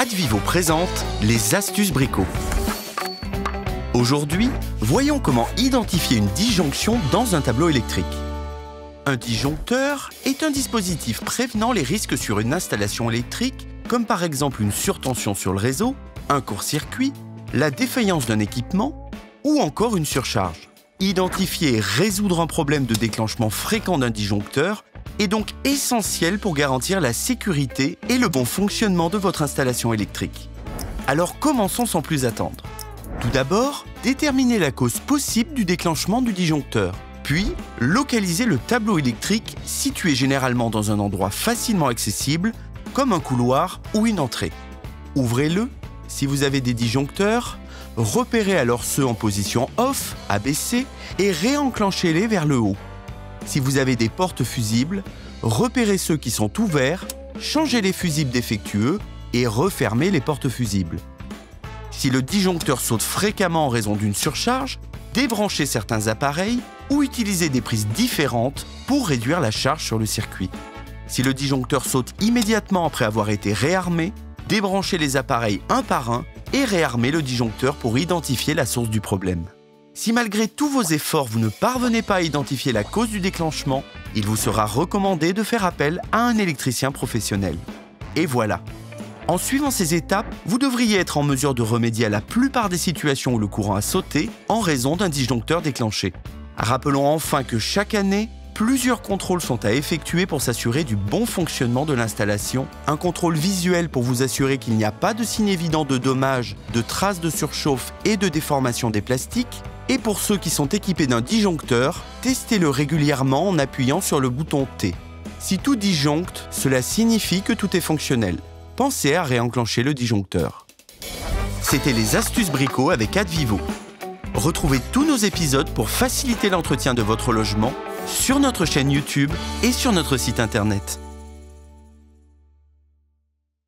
Advivo présente les astuces bricots. Aujourd'hui, voyons comment identifier une disjonction dans un tableau électrique. Un disjoncteur est un dispositif prévenant les risques sur une installation électrique, comme par exemple une surtension sur le réseau, un court-circuit, la défaillance d'un équipement ou encore une surcharge. Identifier et résoudre un problème de déclenchement fréquent d'un disjoncteur est donc essentiel pour garantir la sécurité et le bon fonctionnement de votre installation électrique. Alors commençons sans plus attendre. Tout d'abord, déterminez la cause possible du déclenchement du disjoncteur. Puis, localisez le tableau électrique situé généralement dans un endroit facilement accessible, comme un couloir ou une entrée. Ouvrez-le. Si vous avez des disjoncteurs, repérez alors ceux en position off, abaissée, et réenclenchez-les vers le haut. Si vous avez des portes fusibles, repérez ceux qui sont ouverts, changez les fusibles défectueux et refermez les portes fusibles. Si le disjoncteur saute fréquemment en raison d'une surcharge, débranchez certains appareils ou utilisez des prises différentes pour réduire la charge sur le circuit. Si le disjoncteur saute immédiatement après avoir été réarmé, débranchez les appareils un par un et réarmez le disjoncteur pour identifier la source du problème. Si malgré tous vos efforts, vous ne parvenez pas à identifier la cause du déclenchement, il vous sera recommandé de faire appel à un électricien professionnel. Et voilà. En suivant ces étapes, vous devriez être en mesure de remédier à la plupart des situations où le courant a sauté en raison d'un disjoncteur déclenché. Rappelons enfin que chaque année, plusieurs contrôles sont à effectuer pour s'assurer du bon fonctionnement de l'installation. Un contrôle visuel pour vous assurer qu'il n'y a pas de signe évident de dommages, de traces de surchauffe et de déformation des plastiques. Et pour ceux qui sont équipés d'un disjoncteur, testez-le régulièrement en appuyant sur le bouton T. Si tout disjoncte, cela signifie que tout est fonctionnel. Pensez à réenclencher le disjoncteur. C'était les astuces bricots avec Advivo. Retrouvez tous nos épisodes pour faciliter l'entretien de votre logement sur notre chaîne YouTube et sur notre site internet.